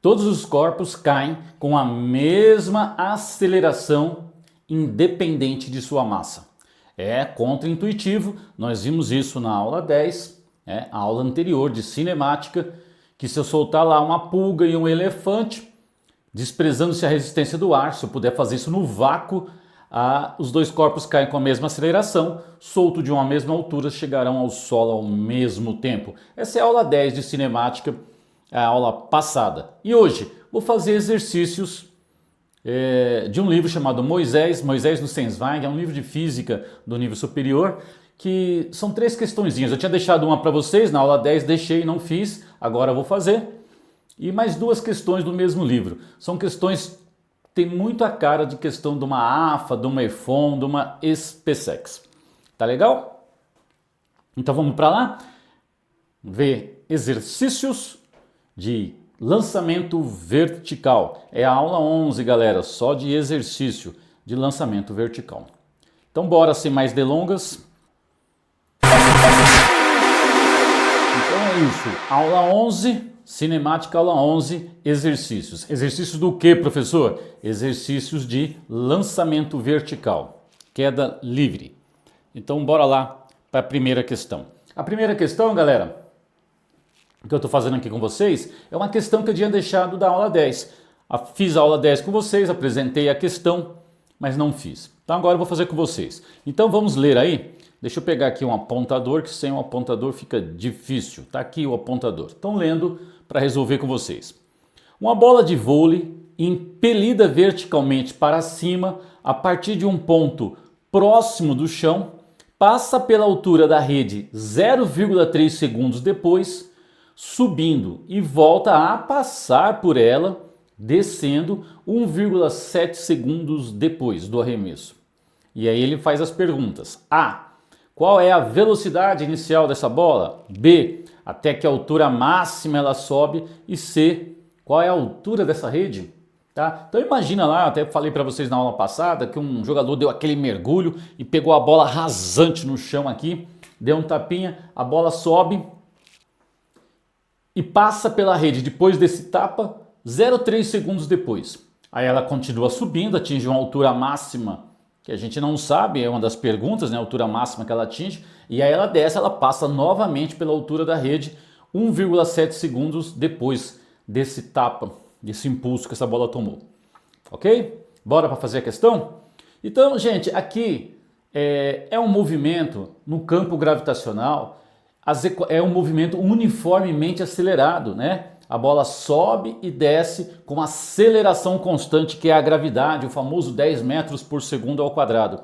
Todos os corpos caem com a mesma aceleração independente de sua massa. É contraintuitivo, nós vimos isso na aula 10, a aula anterior de cinemática, que se eu soltar lá uma pulga e um elefante, desprezando-se a resistência do ar, se eu puder fazer isso no vácuo, os dois corpos caem com a mesma aceleração, solto de uma mesma altura, chegarão ao solo ao mesmo tempo. Essa é a aula 10 de cinemática, a aula passada. E hoje vou fazer exercícios de um livro chamado Moisés no Sensweig, é um livro de física do nível superior, que são 3 questõezinhas. Eu tinha deixado uma para vocês, na aula 10 deixei e não fiz, agora vou fazer. E mais 2 questões do mesmo livro. São questões que têm muito a cara de questão de uma AFA, de uma EFON, de uma SpaceX. Tá legal? Então vamos para lá ver exercícios de lançamento vertical. É a aula 11, galera, só de exercício de lançamento vertical. Então bora, sem mais delongas. Então é isso, aula 11, cinemática, aula 11, exercícios. Exercícios do que, professor? Exercícios de lançamento vertical, queda livre. Então bora lá para a primeira questão. A primeira questão, galera, que eu estou fazendo aqui com vocês, é uma questão que eu tinha deixado da aula 10. Fiz a aula 10 com vocês, apresentei a questão, mas não fiz. Então agora eu vou fazer com vocês. Então vamos ler aí. Deixa eu pegar aqui um apontador, que sem um apontador fica difícil. Tá aqui o apontador. Estão lendo para resolver com vocês. Uma bola de vôlei impelida verticalmente para cima a partir de um ponto próximo do chão, passa pela altura da rede 0,3 segundos depois, subindo e volta a passar por ela, descendo 1,7 segundos depois do arremesso. E aí ele faz as perguntas. A. Qual é a velocidade inicial dessa bola? B. Até que altura máxima ela sobe? E C. Qual é a altura dessa rede? Tá? Então imagina lá, até falei para vocês na aula passada, que um jogador deu aquele mergulho e pegou a bola rasante no chão aqui, deu um tapinha, a bola sobe e passa pela rede. Depois desse tapa, 0,3 segundos depois. Aí ela continua subindo, atinge uma altura máxima que a gente não sabe, é uma das perguntas, né, a altura máxima que ela atinge, e aí ela desce, ela passa novamente pela altura da rede, 1,7 segundos depois desse tapa, desse impulso que essa bola tomou. Ok? Bora para fazer a questão? Então, gente, aqui é um movimento no campo gravitacional, é um movimento uniformemente acelerado, né? A bola sobe e desce com aceleração constante, que é a gravidade, o famoso 10 metros por segundo ao quadrado.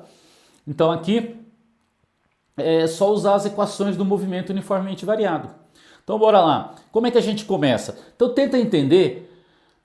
Então aqui é só usar as equações do movimento uniformemente variado. Então bora lá. Como é que a gente começa? Então tenta entender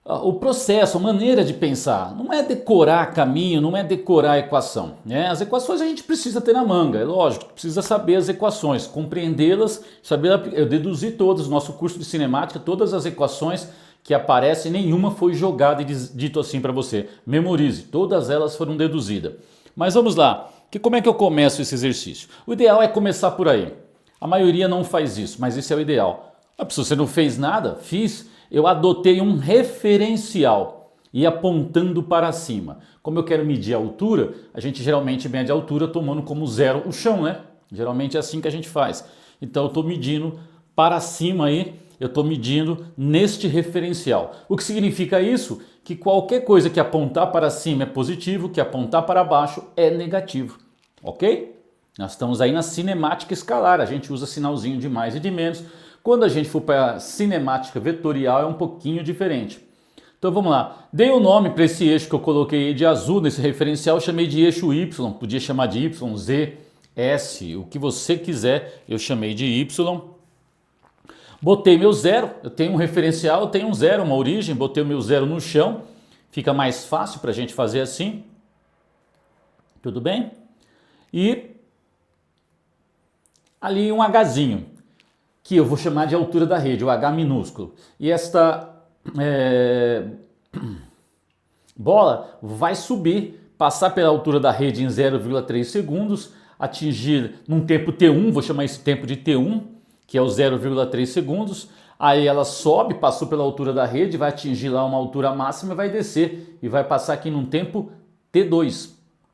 o processo, a maneira de pensar. Não é decorar caminho, não é decorar equação, né? As equações a gente precisa ter na manga, é lógico, precisa saber as equações, compreendê-las, saber. Eu deduzi todas, no nosso curso de cinemática, todas as equações que aparecem, nenhuma foi jogada e dito assim para você. Memorize, todas elas foram deduzidas. Mas vamos lá, como é que eu começo esse exercício? O ideal é começar por aí. A maioria não faz isso, mas esse é o ideal. Se você não fez nada, fiz. Eu adotei um referencial e apontando para cima. Como eu quero medir a altura, a gente geralmente mede a altura tomando como zero o chão, né? Geralmente é assim que a gente faz. Então eu estou medindo para cima aí, eu estou medindo neste referencial. O que significa isso? Que qualquer coisa que apontar para cima é positivo, que apontar para baixo é negativo. Ok? Nós estamos aí na cinemática escalar, a gente usa sinalzinho de mais e de menos. Quando a gente for para a cinemática vetorial é um pouquinho diferente. Então vamos lá. Dei o nome para esse eixo que eu coloquei de azul nesse referencial, chamei de eixo Y, podia chamar de Y, Z, S, o que você quiser, eu chamei de Y. Botei meu zero, eu tenho um referencial, eu tenho um zero, uma origem, botei o meu zero no chão, fica mais fácil para a gente fazer assim. Tudo bem? E ali um Hzinho, que eu vou chamar de altura da rede, o H minúsculo. E esta bola vai subir, passar pela altura da rede em 0,3 segundos, atingir num tempo T1, vou chamar esse tempo de T1, que é o 0,3 segundos, Aí ela sobe, passou pela altura da rede, vai atingir lá uma altura máxima e vai descer e vai passar aqui num tempo T2,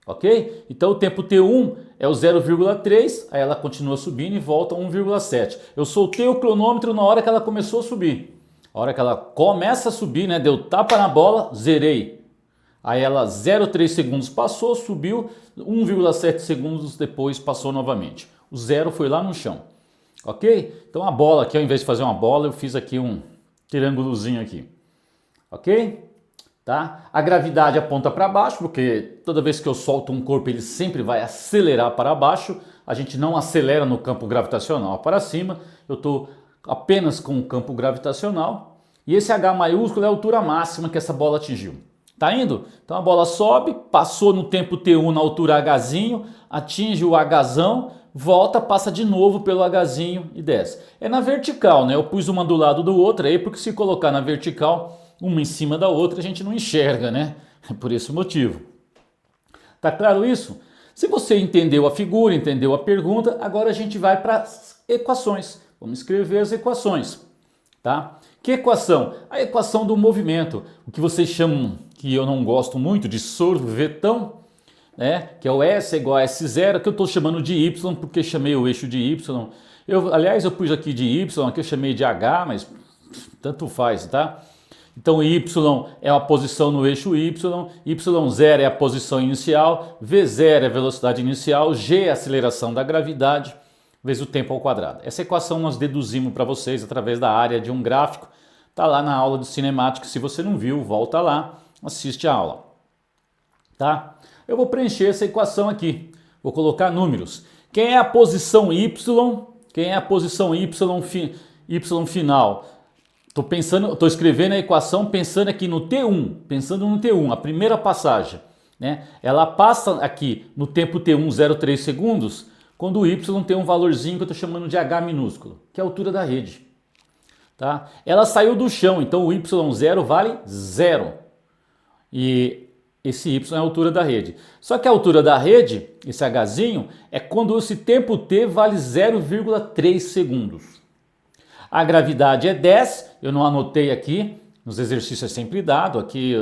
ok? Então o tempo T1 é o 0,3, aí ela continua subindo e volta a 1,7. Eu soltei o cronômetro na hora que ela começou a subir. A hora que ela começa a subir, né, deu tapa na bola, zerei. Aí ela 0,3 segundos passou, subiu, 1,7 segundos depois passou novamente. O zero foi lá no chão, ok? Então a bola aqui, ao invés de fazer uma bola, eu fiz aqui um triângulozinho aqui, ok? Tá? A gravidade aponta para baixo, porque toda vez que eu solto um corpo ele sempre vai acelerar para baixo. A gente não acelera no campo gravitacional para cima, eu estou apenas com o campo gravitacional. E esse H maiúsculo é a altura máxima que essa bola atingiu. Tá indo? Então a bola sobe, passou no tempo T1 na altura Hzinho, atinge o Hzão, volta, passa de novo pelo Hzinho e desce. É na vertical, né? Eu pus uma do lado do outro aí, porque se colocar na vertical, uma em cima da outra, a gente não enxerga, né? É por esse motivo. Tá claro isso? Se você entendeu a figura, entendeu a pergunta, agora a gente vai para as equações. Vamos escrever as equações, tá? Que equação? A equação do movimento, o que vocês chamam, que eu não gosto muito, de sorvetão, né? Que é o S igual a S0, que eu estou chamando de Y, porque chamei o eixo de Y. Aliás, eu pus aqui de Y, aqui eu chamei de H, mas tanto faz, tá? Então Y é a posição no eixo Y, Y0 é a posição inicial, V0 é a velocidade inicial, G é a aceleração da gravidade, vezes o tempo ao quadrado. Essa equação nós deduzimos para vocês através da área de um gráfico. Está lá na aula de cinemática, se você não viu, volta lá, assiste a aula. Tá? Eu vou preencher essa equação aqui, vou colocar números. Quem é a posição Y? Quem é a posição Y final? Estou escrevendo a equação pensando aqui no T1, a primeira passagem. Né? Ela passa aqui no tempo T1, 0,3 segundos, quando o Y tem um valorzinho que eu estou chamando de H minúsculo, que é a altura da rede. Tá? Ela saiu do chão, então o Y0 vale 0. E esse Y é a altura da rede. Só que a altura da rede, esse Hzinho, é quando esse tempo T vale 0,3 segundos. A gravidade é 10, eu não anotei aqui, nos exercícios é sempre dado, aqui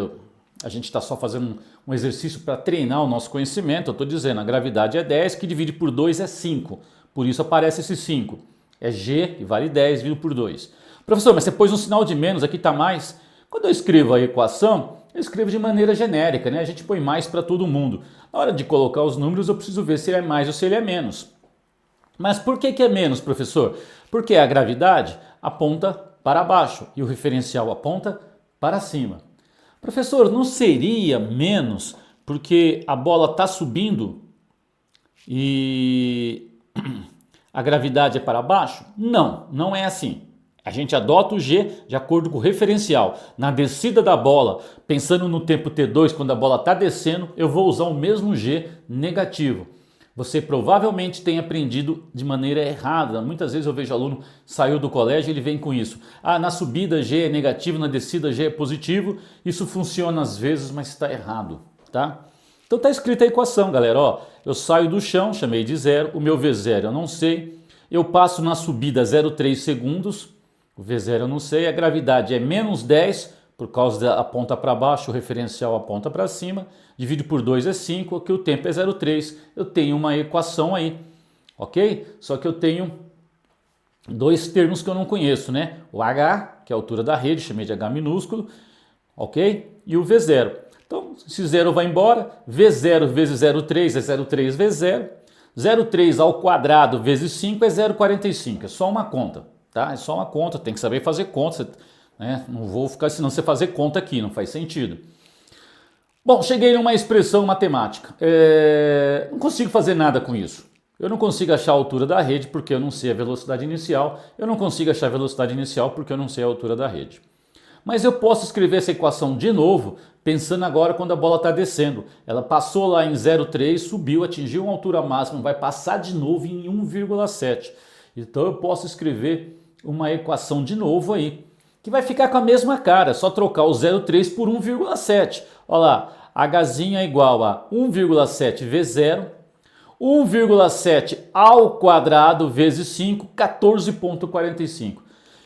a gente está só fazendo um exercício para treinar o nosso conhecimento, eu estou dizendo, a gravidade é 10, que divide por 2 é 5, por isso aparece esse 5. É G, que vale 10, dividido por 2. Professor, mas você pôs um sinal de menos, aqui está mais. Quando eu escrevo a equação, eu escrevo de maneira genérica, né? A gente põe mais para todo mundo. Na hora de colocar os números, eu preciso ver se ele é mais ou se ele é menos. Mas por que é menos, professor? Porque a gravidade aponta para baixo e o referencial aponta para cima. Professor, não seria menos porque a bola está subindo e a gravidade é para baixo? Não, não é assim. A gente adota o G de acordo com o referencial. Na descida da bola, pensando no tempo T2, quando a bola está descendo, eu vou usar o mesmo G negativo. Você provavelmente tem aprendido de maneira errada. Muitas vezes eu vejo aluno saiu do colégio e ele vem com isso. Ah, na subida G é negativo, na descida G é positivo. Isso funciona às vezes, mas está errado, tá? Então está escrita a equação, galera. Ó, eu saio do chão, chamei de 0, o meu V0 eu não sei. Eu passo na subida 0,3 segundos, o V0 eu não sei. A gravidade é menos 10, por causa da aponta para baixo, o referencial aponta para cima. Divide por 2 é 5, aqui o tempo é 0,3. Eu tenho uma equação aí, ok? Só que eu tenho dois termos que eu não conheço, né? O H, que é a altura da rede, chamei de H minúsculo, ok? E o V0. Então, esse 0 vai embora, V0 vezes 0,3 é 0,3 V0. 0,3 ao quadrado vezes 5 é 0,45. É só uma conta, tá? É só uma conta, tem que saber fazer conta, né? Não vou ficar ensinando você a fazer conta aqui, não faz sentido. Bom, cheguei numa expressão matemática. Não consigo fazer nada com isso. Eu não consigo achar a altura da rede porque eu não sei a velocidade inicial. Eu não consigo achar a velocidade inicial porque eu não sei a altura da rede. Mas eu posso escrever essa equação de novo, pensando agora quando a bola está descendo. Ela passou lá em 0,3, subiu, atingiu uma altura máxima, vai passar de novo em 1,7. Então eu posso escrever uma equação de novo aí, que vai ficar com a mesma cara, só trocar o 0,3 por 1,7. Olha lá, Hzinho é igual a 1,7 V0, 1,7 ao quadrado vezes 5, 14,45.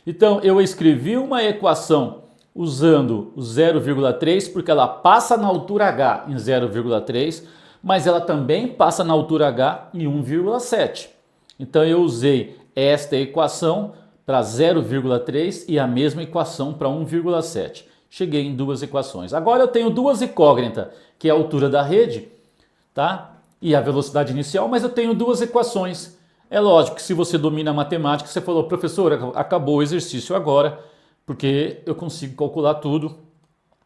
Então, eu escrevi uma equação usando o 0,3 porque ela passa na altura h em 0,3, mas ela também passa na altura h em 1,7. Então, eu usei esta equação para 0,3 e a mesma equação para 1,7. Cheguei em duas equações. Agora eu tenho duas incógnitas, que é a altura da rede, tá? E a velocidade inicial, mas eu tenho duas equações. É lógico que se você domina a matemática, você falou, professor, acabou o exercício agora, porque eu consigo calcular tudo.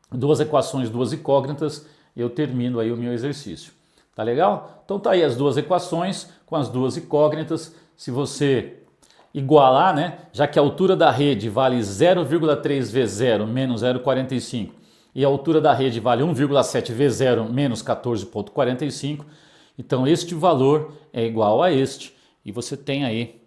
Duas equações, duas incógnitas, eu termino aí o meu exercício. Tá legal? Então tá aí as duas equações com as duas incógnitas. Se você igualar, né, já que a altura da rede vale 0,3 vezes 0 menos 0,45 e a altura da rede vale 1,7 vezes 0 menos 14,45, então este valor é igual a este e você tem aí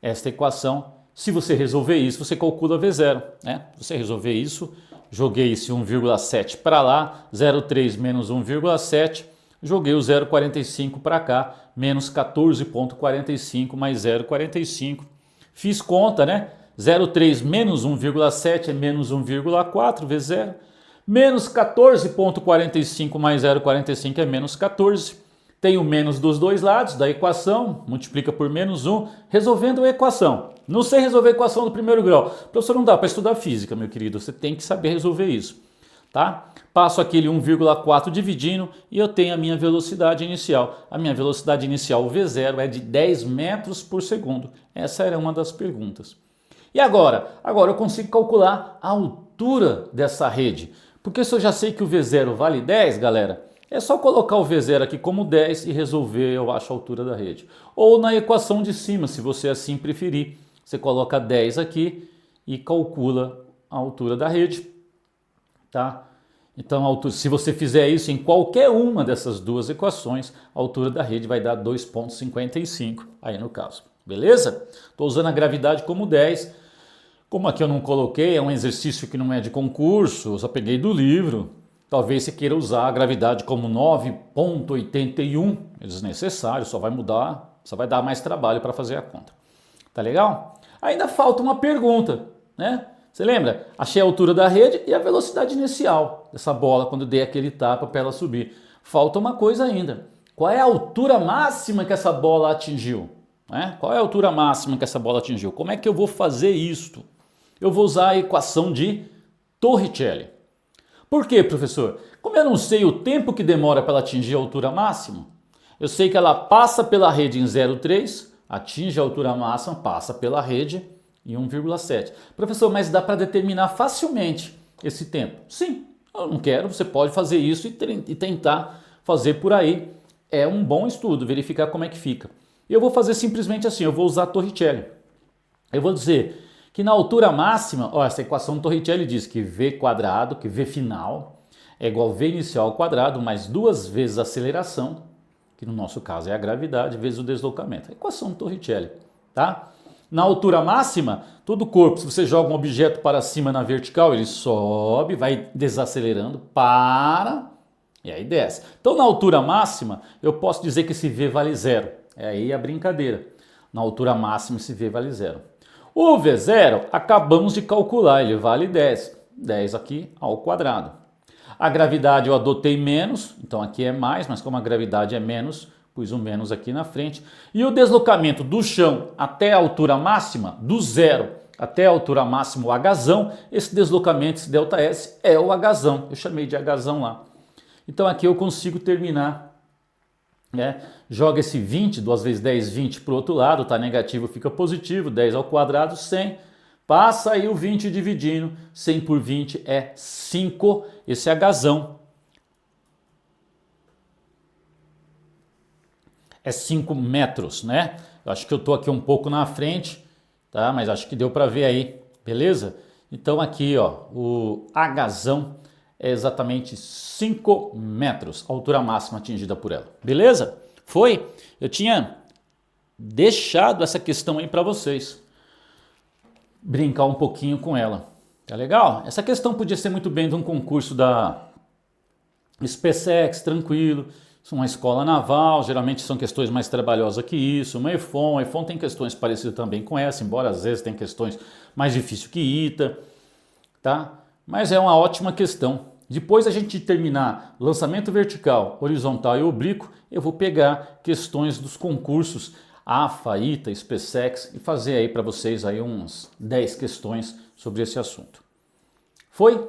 esta equação. Se você resolver isso, você calcula V0, né? Se você resolver isso, joguei esse 1,7 para lá, 0,3 menos 1,7, joguei o 0,45 para cá, menos 14,45 mais 0,45. Fiz conta, né? 0,3 menos 1,7 é menos 1,4 vezes 0. Menos 14,45 mais 0,45 é menos 14. Tem o menos dos dois lados da equação, multiplica por menos 1, resolvendo a equação. Não sei resolver a equação do primeiro grau. Professor, não dá para estudar física, meu querido. Você tem que saber resolver isso. Tá? Passo aquele 1,4 dividindo e eu tenho a minha velocidade inicial. A minha velocidade inicial, o V0, é de 10 metros por segundo. Essa era uma das perguntas. E agora? Agora eu consigo calcular a altura dessa rede. Porque se eu já sei que o V0 vale 10, galera, é só colocar o V0 aqui como 10 e resolver, eu acho, a altura da rede. Ou na equação de cima, se você assim preferir. Você coloca 10 aqui e calcula a altura da rede. Tá? Então, se você fizer isso em qualquer uma dessas duas equações, a altura da rede vai dar 2,55 aí no caso. Beleza? Estou usando a gravidade como 10. Como aqui eu não coloquei, é um exercício que não é de concurso, eu só peguei do livro. Talvez você queira usar a gravidade como 9,81, é desnecessário, só vai mudar, só vai dar mais trabalho para fazer a conta. Tá legal? Ainda falta uma pergunta, né? Você lembra? Achei a altura da rede e a velocidade inicial dessa bola quando dei aquele tapa para ela subir. Falta uma coisa ainda. Qual é a altura máxima que essa bola atingiu? Né? Qual é a altura máxima que essa bola atingiu? Como é que eu vou fazer isto? Eu vou usar a equação de Torricelli. Por quê, professor? Como eu não sei o tempo que demora para ela atingir a altura máxima, eu sei que ela passa pela rede em 0,3, atinge a altura máxima, passa pela rede em 1,7. Professor, mas dá para determinar facilmente esse tempo? Sim, eu não quero, você pode fazer isso e tentar fazer por aí. É um bom estudo, verificar como é que fica. Eu vou fazer simplesmente assim, eu vou usar a Torricelli. Eu vou dizer que na altura máxima, ó, essa equação Torricelli diz que V quadrado, que V final, é igual a V inicial ao quadrado, mais 2 vezes a aceleração, que no nosso caso é a gravidade, vezes o deslocamento. A equação Torricelli, tá? Na altura máxima, todo corpo, se você joga um objeto para cima na vertical, ele sobe, vai desacelerando, para, e aí desce. Então na altura máxima, eu posso dizer que esse V vale 0. É aí a brincadeira. Na altura máxima, esse V vale 0. O V0, acabamos de calcular, ele vale 10. 10 aqui ao quadrado. A gravidade eu adotei menos, então aqui é mais, mas como a gravidade é menos, pus o menos aqui na frente. E o deslocamento do chão até a altura máxima, do zero até a altura máxima, o Hzão, esse deslocamento, esse ΔS, é o Hzão. Eu chamei de Hzão lá. Então aqui eu consigo terminar. Né? Joga esse 20, 2 vezes 10, 20 para o outro lado, tá negativo, fica positivo, 10 ao quadrado, 100. Passa aí o 20 dividindo, 100 por 20 é 5, esse é Hzão. É 5 metros, né? Eu acho que eu tô aqui um pouco na frente, tá? Mas acho que deu para ver aí, beleza? Então aqui, ó, o Hzão é exatamente 5 metros, a altura máxima atingida por ela. Beleza? Foi? Eu tinha deixado essa questão aí para vocês. Brincar um pouquinho com ela. Tá legal? Essa questão podia ser muito bem de um concurso da SpaceX, tranquilo. uma escola naval, geralmente são questões mais trabalhosas que isso. Uma EFON, a EFON tem questões parecidas também com essa, embora às vezes tem questões mais difíceis que ITA, tá? Mas é uma ótima questão. Depois a gente terminar lançamento vertical, horizontal e oblíquo, eu vou pegar questões dos concursos AFA, ITA, SpaceX e fazer aí para vocês aí uns 10 questões sobre esse assunto. Foi?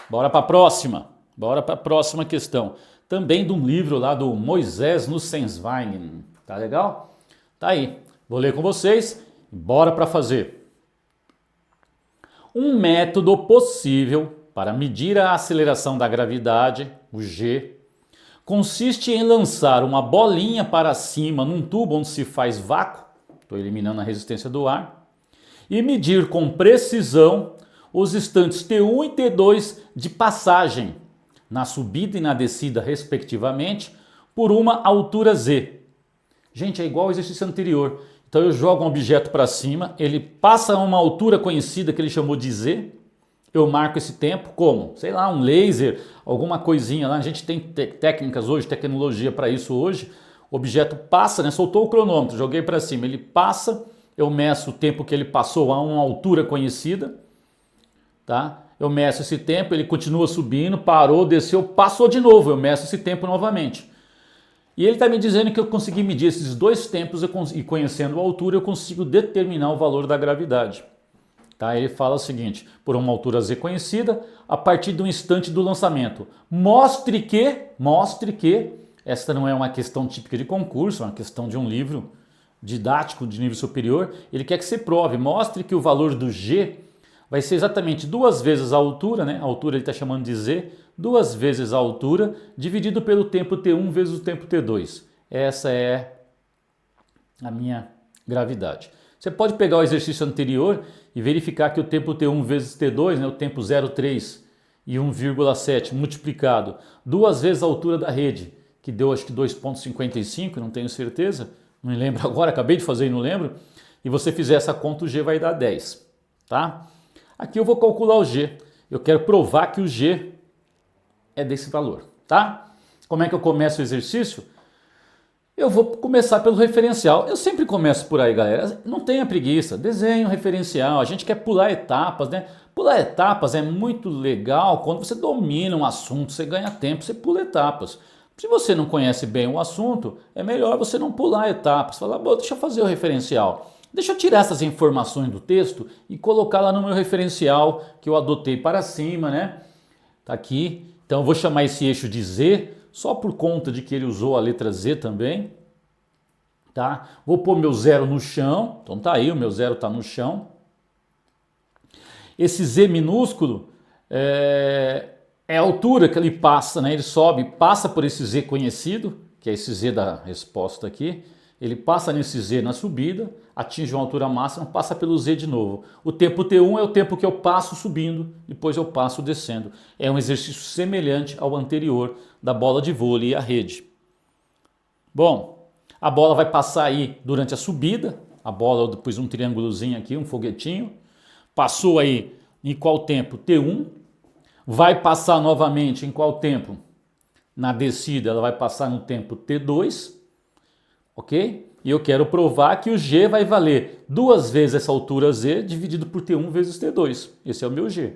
Bora para a próxima. Bora para a próxima questão. Também de um livro lá do Moisés Nussenswein. Tá legal? Tá aí. Vou ler com vocês. Bora para fazer. Um método possível para medir a aceleração da gravidade, o G, consiste em lançar uma bolinha para cima num tubo onde se faz vácuo, estou eliminando a resistência do ar, e medir com precisão os instantes T1 e T2 de passagem, na subida e na descida respectivamente, por uma altura Z. Gente, é igual ao exercício anterior. Então eu jogo um objeto para cima, ele passa a uma altura conhecida que ele chamou de Z, eu marco esse tempo como? Sei lá, um laser, alguma coisinha lá. A gente tem técnicas hoje, tecnologia para isso hoje. O objeto passa, né? Soltou o cronômetro, joguei para cima, ele passa, eu meço o tempo que ele passou a uma altura conhecida, tá? Eu meço esse tempo, ele continua subindo, parou, desceu, passou de novo, eu meço esse tempo novamente. E ele está me dizendo que eu consegui medir esses dois tempos e conhecendo a altura eu consigo determinar o valor da gravidade. Tá? Ele fala o seguinte, por uma altura Z conhecida, a partir do instante do lançamento. Mostre que, esta não é uma questão típica de concurso, é uma questão de um livro didático de nível superior, ele quer que você prove, mostre que o valor do G vai ser exatamente 2 vezes a altura, né? A altura ele está chamando de Z, 2 vezes a altura, dividido pelo tempo T1 vezes o tempo T2. Essa é a minha gravidade. Você pode pegar o exercício anterior e verificar que o tempo T1 vezes T2, né, o tempo 0,3 e 1,7 multiplicado 2 vezes a altura da rede, que deu acho que 2,55, não tenho certeza, não me lembro agora, acabei de fazer e não lembro, e você fizer essa conta, o G vai dar 10, tá? Aqui eu vou calcular o G, eu quero provar que o G é desse valor, tá? Como é que eu começo o exercício? Eu vou começar pelo referencial. Eu sempre começo por aí, galera. Não tenha preguiça. Desenhe um referencial. A gente quer pular etapas, né? Pular etapas é muito legal quando você domina um assunto, você ganha tempo, você pula etapas. Se você não conhece bem o assunto, é melhor você não pular etapas. Falar, bom, deixa eu fazer o referencial. Deixa eu tirar essas informações do texto e colocar lá no meu referencial que eu adotei para cima, né? Tá aqui. Então eu vou chamar esse eixo de Z, só por conta de que ele usou a letra Z também, tá? Vou pôr meu zero no chão, então tá aí, o meu zero tá no chão. Esse Z minúsculo é a altura que ele passa, né? Ele sobe, passa por esse Z conhecido, que é esse Z da resposta aqui. Ele passa nesse Z na subida, atinge uma altura máxima, passa pelo Z de novo. O tempo T1 é o tempo que eu passo subindo, depois eu passo descendo. É um exercício semelhante ao anterior da bola de vôlei e a rede. Bom, a bola vai passar aí durante a subida, a bola eu pus um triângulozinho aqui, um foguetinho, passou aí em qual tempo? T1, vai passar novamente em qual tempo? Na descida ela vai passar no tempo T2, ok? E eu quero provar que o G vai valer 2 vezes essa altura Z dividido por T1 vezes T2. Esse é o meu G.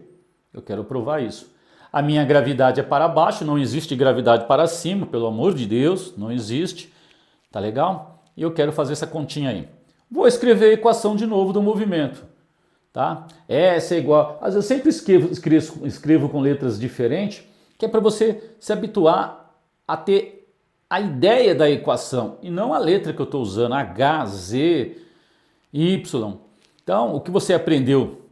Eu quero provar isso. A minha gravidade é para baixo, não existe gravidade para cima, pelo amor de Deus, não existe. Tá legal? E eu quero fazer essa continha aí. Vou escrever a equação de novo do movimento. Tá? Essa é igual... Às vezes eu sempre escrevo com letras diferentes, que é para você se habituar a ter a ideia da equação e não a letra que eu estou usando, H, Z, Y. Então, o que você aprendeu,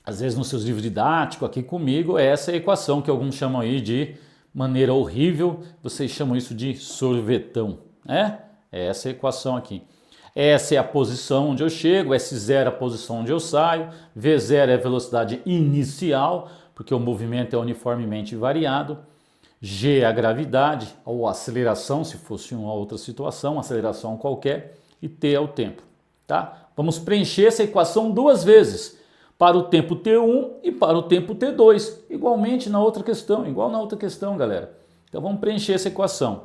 às vezes nos seus livros didáticos, aqui comigo, é essa equação que alguns chamam aí de maneira horrível, vocês chamam isso de sorvetão, né? É essa equação aqui. Essa é a posição onde eu chego, S0 é a posição onde eu saio, V0 é a velocidade inicial, porque o movimento é uniformemente variado. G é a gravidade, ou aceleração, se fosse uma outra situação, aceleração qualquer, e T é o tempo. Tá? Vamos preencher essa equação 2 vezes, para o tempo T1 e para o tempo T2, igualmente na outra questão, igual na outra questão, galera. Então vamos preencher essa equação.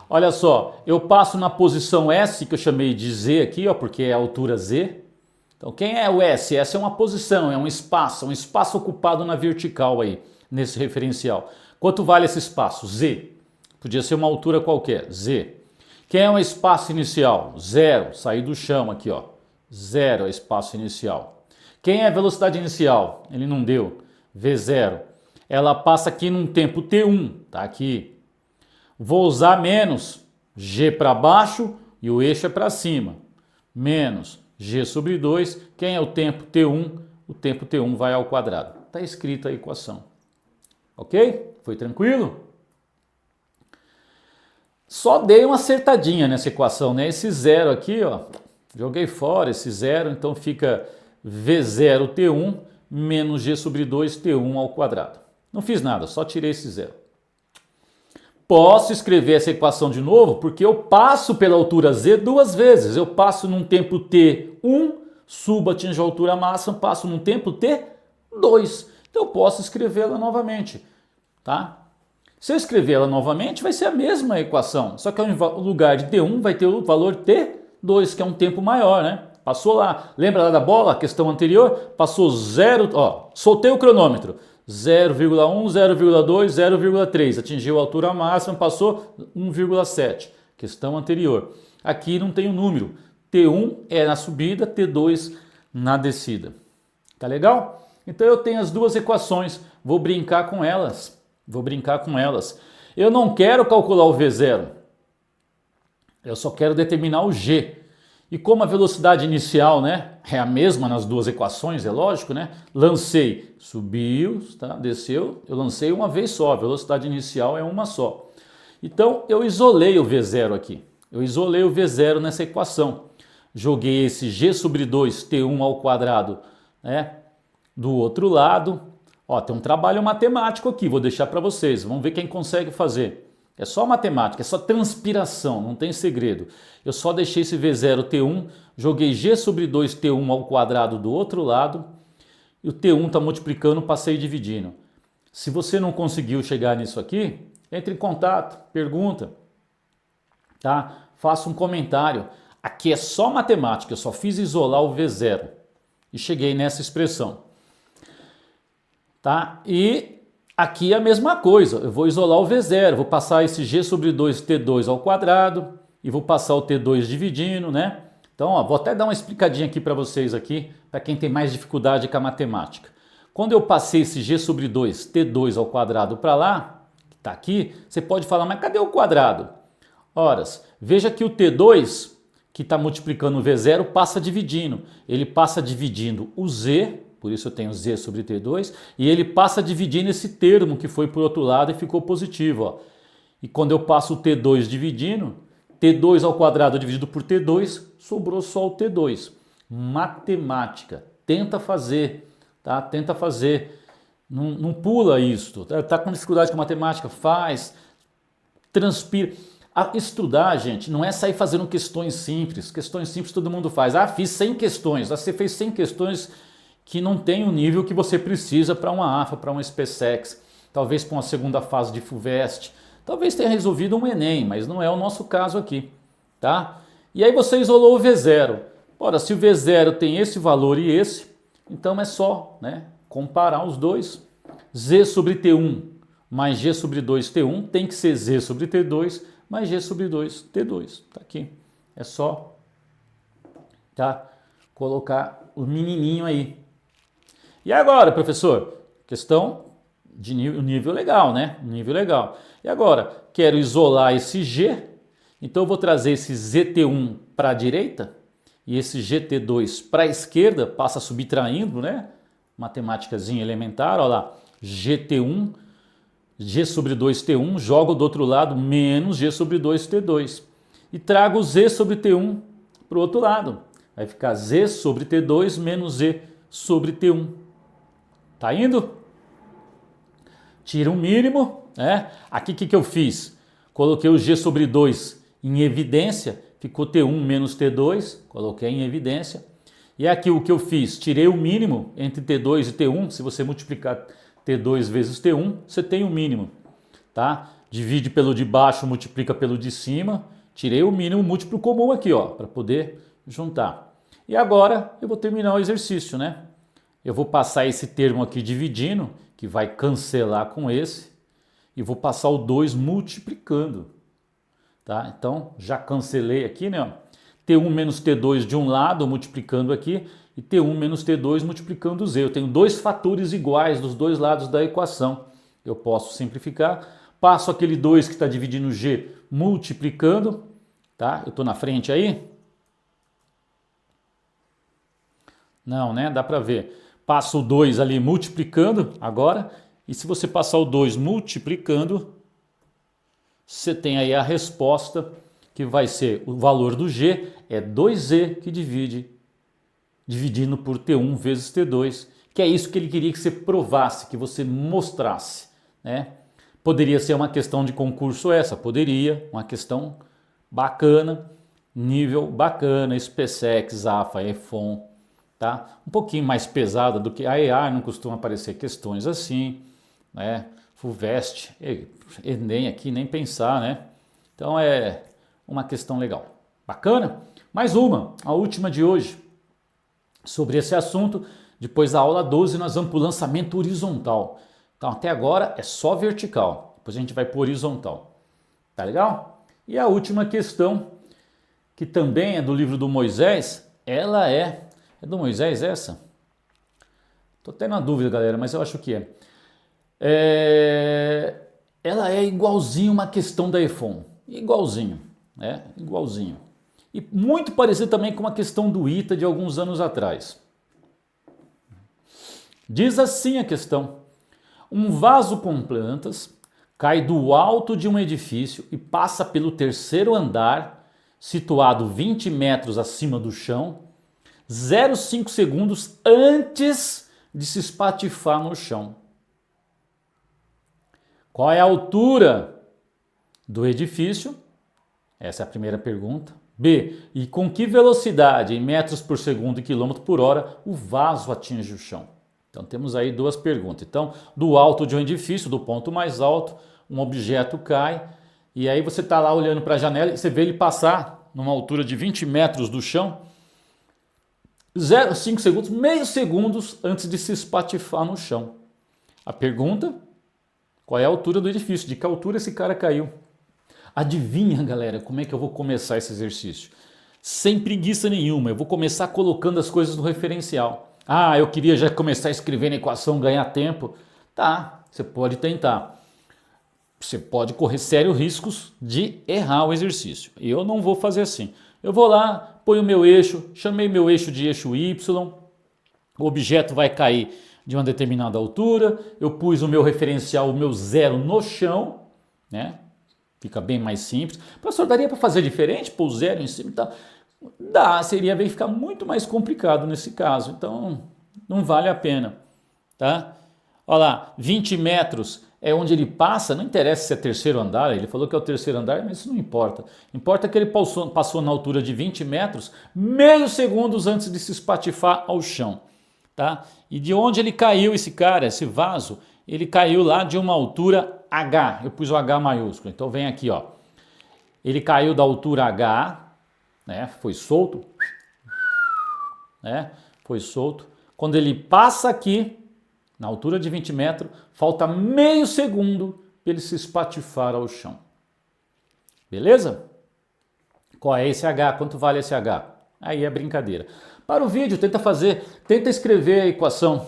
Olha só, eu passo na posição S, que eu chamei de Z aqui, ó, porque é a altura Z. Então quem é o S? S é uma posição, é um espaço ocupado na vertical aí, nesse referencial. Quanto vale esse espaço? Z. Podia ser uma altura qualquer, Z. Quem é o espaço inicial? Zero, sair do chão aqui, ó. Zero é o espaço inicial. Quem é a velocidade inicial? Ele não deu, V0. Ela passa aqui num tempo T1, tá aqui. Vou usar menos G para baixo e o eixo é para cima. Menos G sobre 2, quem é o tempo T1? O tempo T1 vai ao quadrado. Está escrita a equação. Ok? Foi tranquilo? Só dei uma acertadinha nessa equação, né? Esse zero aqui, ó, joguei fora esse zero, então fica V0T1 menos G sobre 2 T1 ao quadrado. Não fiz nada, só tirei esse zero. Posso escrever essa equação de novo porque eu passo pela altura Z duas vezes. Eu passo num tempo T1, subo, atinjo a altura máxima, passo num tempo T2. Então eu posso escrevê-la novamente, tá? Se eu escrever ela novamente, vai ser a mesma equação, só que ao lugar de T1 vai ter o valor T2, que é um tempo maior, né? Passou lá, lembra lá da bola, a questão anterior? Passou 0, ó, soltei o cronômetro. 0,1, 0,2, 0,3. Atingiu a altura máxima, passou 1,7. Questão anterior. Aqui não tem o número. T1 é na subida, T2 na descida. Tá legal? Então eu tenho as duas equações. Vou brincar com elas. Eu não quero calcular o V0. Eu só quero determinar o G. E como a velocidade inicial, né, é a mesma nas duas equações, é lógico, né? Lancei, subiu, tá? Desceu, eu lancei uma vez só, a velocidade inicial é uma só. Então eu isolei o V0 aqui. Eu isolei o V0 nessa equação. Joguei esse G sobre 2 T1 ao quadrado, né, do outro lado. Ó, tem um trabalho matemático aqui, vou deixar para vocês. Vamos ver quem consegue fazer. É só matemática, é só transpiração, não tem segredo. Eu só deixei esse V0 T1, joguei G sobre 2 T1 ao quadrado do outro lado, e o T1 está multiplicando, passei dividindo. Se você não conseguiu chegar nisso aqui, entre em contato, pergunta, tá? Faça um comentário. Aqui é só matemática, eu só fiz isolar o V0 e cheguei nessa expressão. Tá? E aqui é a mesma coisa, eu vou isolar o V0, vou passar esse G sobre 2 T2 ao quadrado e vou passar o T2 dividindo, né? Então, ó, vou até dar uma explicadinha aqui para vocês aqui, para quem tem mais dificuldade com a matemática. Quando eu passei esse G sobre 2 T2 ao quadrado para lá, que está aqui, você pode falar, mas cadê o quadrado? Ora, veja que o T2, que está multiplicando o V0, passa dividindo. Ele passa dividindo o Z, por isso eu tenho Z sobre T2, e ele passa dividindo esse termo que foi para o outro lado e ficou positivo. Ó. E quando eu passo o T2 dividindo, T2 ao quadrado dividido por T2, sobrou só o T2. Matemática. Tenta fazer, tá? Tenta fazer. Não pula isso. Tá com dificuldade com matemática? Faz. Transpira. Estudar, gente, não é sair fazendo questões simples. Questões simples todo mundo faz. Ah, fiz 100 questões. Ah, você fez 100 questões que não tem o nível que você precisa para uma AFA, para uma SpaceX, talvez para uma segunda fase de FUVEST, talvez tenha resolvido um Enem, mas não é o nosso caso aqui, tá? E aí você isolou o V0. Ora, se o V0 tem esse valor e esse, então é só, né, comparar os dois. Z sobre T1 mais G sobre 2 T1 tem que ser Z sobre T2 mais G sobre 2 T2, tá aqui. É só, tá, colocar o menininho aí. E agora, professor? Questão de nível legal, né? Nível legal. E agora, quero isolar esse G, então eu vou trazer esse ZT1 para a direita e esse GT2 para a esquerda, passa subtraindo, né? Matemáticazinha elementar, olha lá. GT1, G sobre 2T1, jogo do outro lado, menos G sobre 2T2. E trago Z sobre T1 para o outro lado. Vai ficar Z sobre T2 menos Z sobre T1. Tá indo? Tira um mínimo, né? Aqui o que eu fiz? Coloquei o G sobre 2 em evidência, ficou T1 menos T2, coloquei em evidência. E aqui o que eu fiz? Tirei o mínimo entre T2 e T1, se você multiplicar T2 vezes T1, você tem o mínimo, tá? divide pelo de baixo, multiplica pelo de cima. Tirei o mínimo múltiplo comum aqui, ó, para poder juntar. E agora eu vou terminar o exercício, né? Eu vou passar esse termo aqui dividindo, que vai cancelar com esse, e vou passar o 2 multiplicando. Tá? Então, já cancelei aqui, né? T1 menos T2 de um lado, multiplicando aqui, e T1 menos T2 multiplicando Z. Eu tenho dois fatores iguais dos dois lados da equação. Eu posso simplificar. Passo aquele 2 que está dividindo G multiplicando. Tá? Eu estou na frente aí? Não, né? Dá para ver. Passo o 2 ali multiplicando agora. E se você passar o 2 multiplicando, você tem aí a resposta que vai ser o valor do G é 2Z que dividindo por T1 vezes T2, que é isso que ele queria que você provasse, que você mostrasse, né? Poderia ser uma questão de concurso essa, poderia, uma questão bacana, nível bacana, SPSEC, ZAFA, EFON, tá? Um pouquinho mais pesada do que a EA, não costuma aparecer questões assim, né? FUVEST, Enem aqui nem pensar, né? Então é uma questão legal. Bacana? Mais uma, a última de hoje, sobre esse assunto. Depois da aula 12 nós vamos para o lançamento horizontal. Então até agora é só vertical, depois a gente vai para o horizontal. Tá legal? E a última questão, que também é do livro do Moisés, ela é do Moisés essa? Tô até na dúvida, galera, mas eu acho que é. Ela é igualzinho uma questão da EFON, igualzinho, né? Igualzinho. E muito parecido também com uma questão do ITA de alguns anos atrás. Diz assim a questão: um vaso com plantas cai do alto de um edifício e passa pelo terceiro andar, situado 20 metros acima do chão, 0,5 segundos antes de se espatifar no chão. Qual é a altura do edifício? Essa é a primeira pergunta. B. E com que velocidade, em metros por segundo e quilômetro por hora, o vaso atinge o chão? Então temos aí duas perguntas. Então, do alto de um edifício, do ponto mais alto, um objeto cai, e aí você está lá olhando para a janela e você vê ele passar numa altura de 20 metros do chão, 0,5 segundos, meio segundos antes de se espatifar no chão. A pergunta: qual é a altura do edifício? De que altura esse cara caiu? Adivinha, galera, como é que eu vou começar esse exercício? Sem preguiça nenhuma, eu vou começar colocando as coisas no referencial. Ah, eu queria já começar a escrever na equação, ganhar tempo. Tá, você pode tentar. Você pode correr sérios riscos de errar o exercício. Eu não vou fazer assim. Eu vou lá, ponho o meu eixo, chamei meu eixo de eixo Y, o objeto vai cair de uma determinada altura, eu pus o meu referencial, o meu zero no chão, né? Fica bem mais simples. Professor, daria para fazer diferente? Pôr o zero em cima e tal? Dá, seria bem ficar muito mais complicado nesse caso. Então, não vale a pena, tá? Olha lá, 20 metros é onde ele passa, não interessa se é terceiro andar, ele falou que é o terceiro andar, mas isso não importa. Importa que ele passou na altura de 20 metros, meio segundos antes de se espatifar ao chão, tá? E de onde ele caiu esse cara, esse vaso? Ele caiu lá de uma altura H, eu pus o H maiúsculo, então vem aqui, ó. Ele caiu da altura H, né? Foi solto, né? Foi solto. Quando ele passa aqui, na altura de 20 metros, falta meio segundo para ele se espatifar ao chão. Beleza? Qual é esse H? Quanto vale esse H? Aí é brincadeira. Para o vídeo, tenta escrever a equação.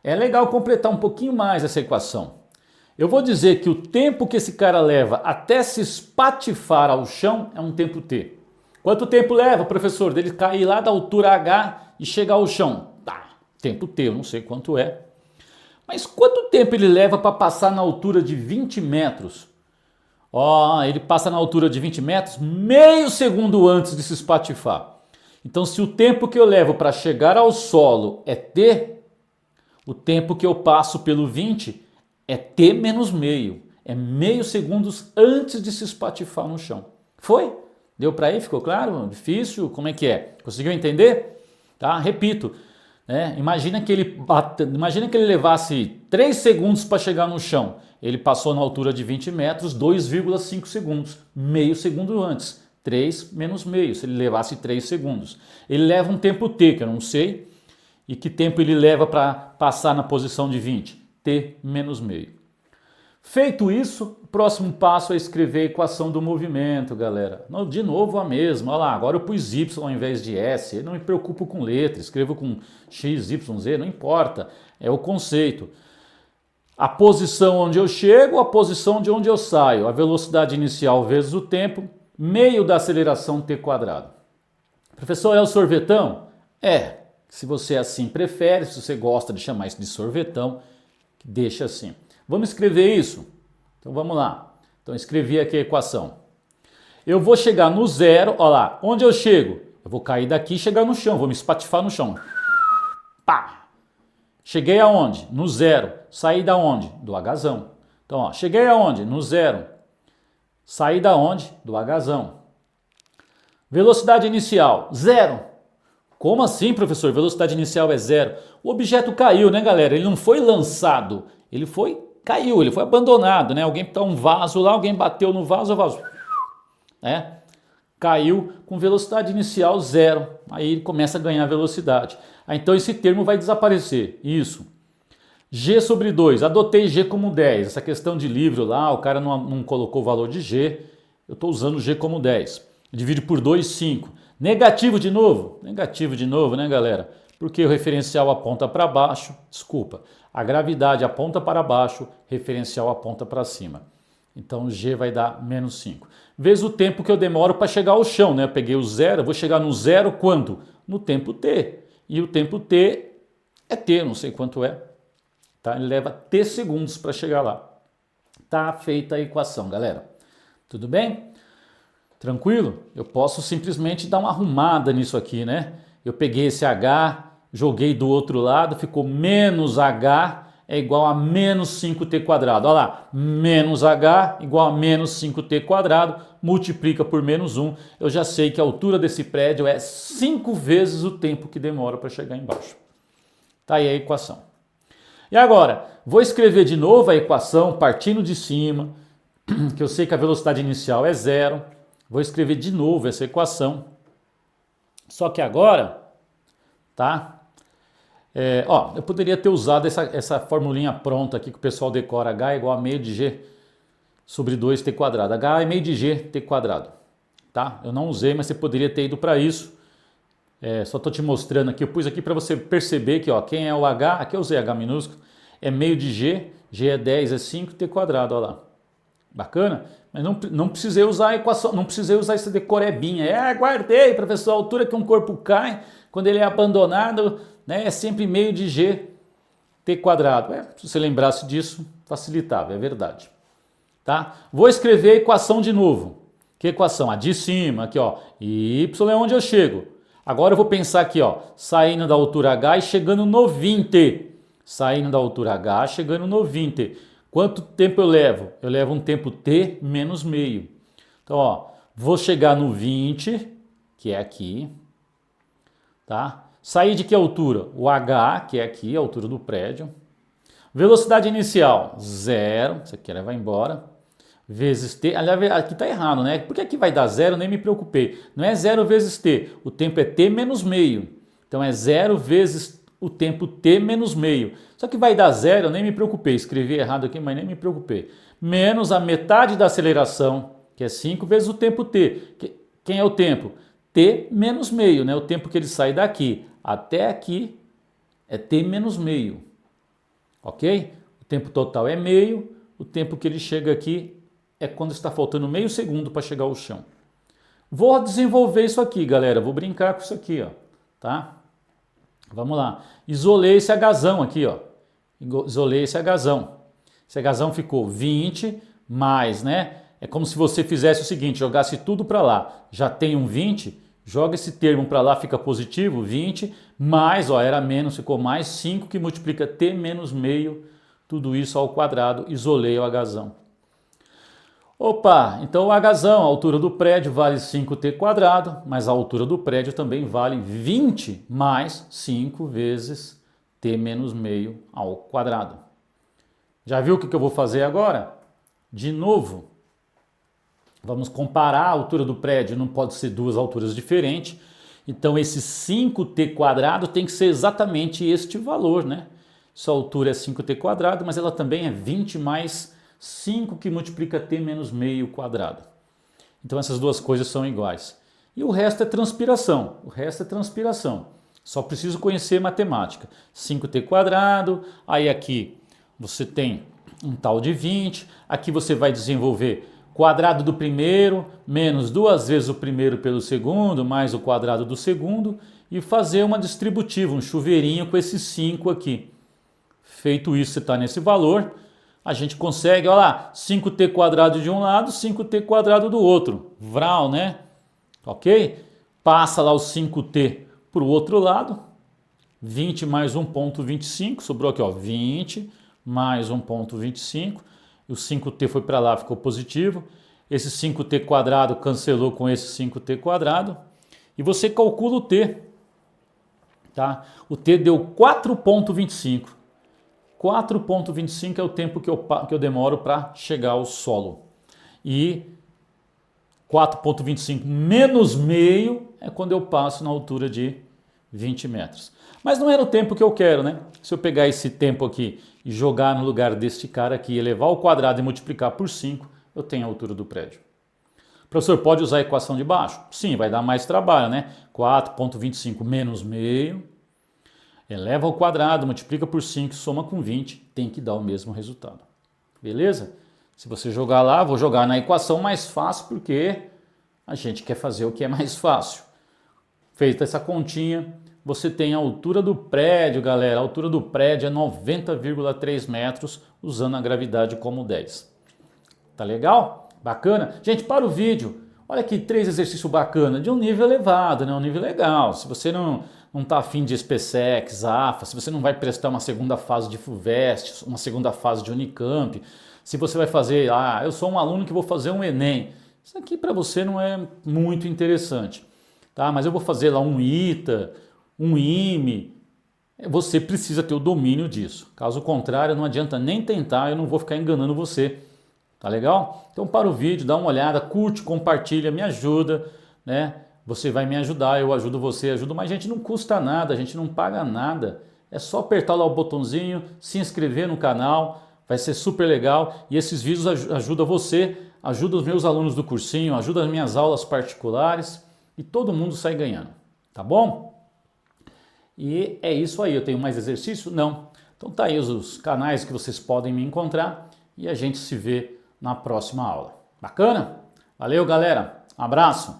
É legal completar um pouquinho mais essa equação. Eu vou dizer que o tempo que esse cara leva até se espatifar ao chão é um tempo T. Quanto tempo leva, professor, dele cair lá da altura H e chegar ao chão? Tá, tempo T, eu não sei quanto é. Mas quanto tempo ele leva para passar na altura de 20 metros? Ó, ele passa na altura de 20 metros meio segundo antes de se espatifar. Então, se o tempo que eu levo para chegar ao solo é T, o tempo que eu passo pelo 20 é T menos meio. É meio segundos antes de se espatifar no chão. Foi? Deu para aí? Ficou claro? Difícil? Como é que é? Conseguiu entender? Tá? Repito. Imagina que ele levasse 3 segundos para chegar no chão. Ele passou na altura de 20 metros 2,5 segundos, meio segundo antes. 3 menos meio, se ele levasse 3 segundos. Ele leva um tempo t, que eu não sei, e que tempo ele leva para passar na posição de 20? T menos meio. Feito isso, o próximo passo é escrever a equação do movimento, galera. De novo a mesma, olha lá, agora eu pus y ao invés de s, eu não me preocupo com letra, escrevo com x, y, z, não importa, é o conceito. A posição onde eu chego, a posição de onde eu saio, a velocidade inicial vezes o tempo, meio da aceleração t quadrado. Professor, é o sorvetão? É, se você assim prefere, se você gosta de chamar isso de sorvetão, deixa assim. Vamos escrever isso? Então vamos lá. Então escrevi aqui a equação. Eu vou chegar no zero, olha lá, onde eu chego? Eu vou cair daqui e chegar no chão, vou me espatifar no chão. Pá! Cheguei aonde? No zero. Saí da onde? Do agazão. Então, ó, cheguei aonde? No zero. Saí da onde? Do agazão. Velocidade inicial, zero. Como assim, professor? Velocidade inicial é zero. O objeto caiu, né, galera? Ele não foi lançado, ele caiu, ele foi abandonado, né? Alguém tá um vaso lá, alguém bateu no vaso, o vaso, né? Caiu com velocidade inicial zero. Aí ele começa a ganhar velocidade. Aí, então esse termo vai desaparecer. Isso. G sobre 2. Adotei G como 10. Essa questão de livro lá, o cara não colocou o valor de G. Eu estou usando G como 10. Divide por 2, 5. Negativo de novo? Negativo de novo, né, galera? Porque o referencial aponta para baixo. Desculpa. A gravidade aponta para baixo, referencial aponta para cima. Então G vai dar menos 5. Vezes o tempo que eu demoro para chegar ao chão, né? Eu peguei o zero, eu vou chegar no zero quanto? No tempo t. E o tempo t é t, não sei quanto é. Tá? Ele leva t segundos para chegar lá. Tá feita a equação, galera. Tudo bem? Tranquilo? Eu posso simplesmente dar uma arrumada nisso aqui, né? Eu peguei esse h, joguei do outro lado, ficou menos h é igual a menos 5t quadrado. Olha lá, menos h igual a menos 5t quadrado, multiplica por menos 1. Eu já sei que a altura desse prédio é 5 vezes o tempo que demora para chegar embaixo. Tá aí a equação. E agora, vou escrever de novo a equação partindo de cima, que eu sei que a velocidade inicial é zero. Vou escrever de novo essa equação. Só que agora, tá? Eu poderia ter usado essa formulinha pronta aqui que o pessoal decora. H é igual a meio de G sobre 2t quadrado. H é meio de G t quadrado. Tá? Eu não usei, mas você poderia ter ido para isso. Só estou te mostrando aqui. Eu pus aqui para você perceber que, ó, quem é o H, aqui eu usei H minúsculo, é meio de G. G é 10, é 5t quadrado, olha lá. Bacana? Mas não precisei usar a equação, não precisei usar essa decorebinha. Guardei, professor, a altura que um corpo cai, quando ele é abandonado, né, é sempre meio de g t quadrado. Se você lembrasse disso, facilitava, é verdade. Tá? Vou escrever a equação de novo. Que equação? A de cima, aqui, ó. Y é onde eu chego. Agora eu vou pensar aqui, ó, saindo da altura h e chegando no 20. Saindo da altura h, chegando no 20. Quanto tempo eu levo? Eu levo um tempo t menos meio. Então, ó, vou chegar no 20, que é aqui, tá? Sair de que altura? O h, que é aqui, a altura do prédio. Velocidade inicial, 0, isso aqui ela vai embora. Vezes t, aliás, aqui tá errado, né? Porque aqui vai dar 0, nem me preocupei. Não é 0 vezes t, o tempo é t menos meio. Então é 0 vezes o tempo t menos meio. Só que vai dar 0, eu nem me preocupei. Escrevi errado aqui, mas nem me preocupei. Menos a metade da aceleração, que é 5 vezes o tempo t. Quem é o tempo? T menos meio, né? O tempo que ele sai daqui até aqui é t menos meio. Ok? O tempo total é meio, o tempo que ele chega aqui é quando está faltando meio segundo para chegar ao chão. Vou desenvolver isso aqui, galera. Vou brincar com isso aqui, ó. Tá? Vamos lá. Isolei esse agazão aqui, ó. Isolei esse agazão. Esse agazão ficou 20 mais, né? É como se você fizesse o seguinte, jogasse tudo para lá. Já tem um 20, joga esse termo para lá, fica positivo, 20, mais, ó, era menos, ficou mais 5, que multiplica t menos meio, tudo isso ao quadrado, isolei o agazão. Opa, então o agazão, a altura do prédio vale 5t quadrado, mas a altura do prédio também vale 20 mais 5 vezes t menos meio ao quadrado. Já viu o que eu vou fazer agora? De novo, vamos comparar a altura do prédio, não pode ser duas alturas diferentes. Então esse 5t² tem que ser exatamente este valor, né? Sua altura é 5t², mas ela também é 20 mais 5 que multiplica t menos meio quadrado. Então essas duas coisas são iguais. E o resto é transpiração. O resto é transpiração. Só preciso conhecer matemática. 5t², aí aqui você tem um tal de 20. Aqui você vai desenvolver quadrado do primeiro menos duas vezes o primeiro pelo segundo, mais o quadrado do segundo, e fazer uma distributiva, um chuveirinho com esses 5 aqui. Feito isso, você está nesse valor, a gente consegue, olha lá, 5t² de um lado, 5t² do outro. Vral, né? Ok? Passa lá o 5t para o outro lado, 20 mais 1,25, sobrou aqui, ó, 20 mais 1,25, o 5t foi para lá, ficou positivo. Esse 5t² cancelou com esse 5t², e você calcula o t, tá? O t deu 4,25. 4,25 é o tempo que eu demoro para chegar ao solo. E 4,25 menos meio é quando eu passo na altura de 20 metros. Mas não era o tempo que eu quero, né? Se eu pegar esse tempo aqui e jogar no lugar deste cara aqui, elevar ao quadrado e multiplicar por 5, eu tenho a altura do prédio. Professor, pode usar a equação de baixo? Sim, vai dar mais trabalho, né? 4,25 menos meio, eleva ao quadrado, multiplica por 5, soma com 20, tem que dar o mesmo resultado. Beleza? Se você jogar lá, vou jogar na equação mais fácil, porque a gente quer fazer o que é mais fácil. Feita essa continha, você tem a altura do prédio, galera. A altura do prédio é 90,3 metros, usando a gravidade como 10. Tá legal? Bacana? Gente, para o vídeo. Olha aqui, 3 exercícios bacanas, de um nível elevado, né? Um nível legal. Se você não está afim de SPSEC, AFA, se você não vai prestar uma segunda fase de FUVEST, uma segunda fase de Unicamp, se você vai fazer, eu sou um aluno que vou fazer um Enem, isso aqui para você não é muito interessante, tá? Mas eu vou fazer lá um ITA, um IME, você precisa ter o domínio disso. Caso contrário, não adianta nem tentar, eu não vou ficar enganando você. Tá legal? Então para o vídeo, dá uma olhada, curte, compartilha, me ajuda, né? Você vai me ajudar, eu ajudo você, ajudo mais gente, não custa nada, a gente não paga nada. É só apertar lá o botãozinho, se inscrever no canal, vai ser super legal. E esses vídeos ajudam você, ajudam os meus alunos do cursinho, ajudam as minhas aulas particulares e todo mundo sai ganhando, tá bom? E é isso aí, eu tenho mais exercício? Não. Então tá aí os canais que vocês podem me encontrar e a gente se vê na próxima aula. Bacana? Valeu, galera. Abraço.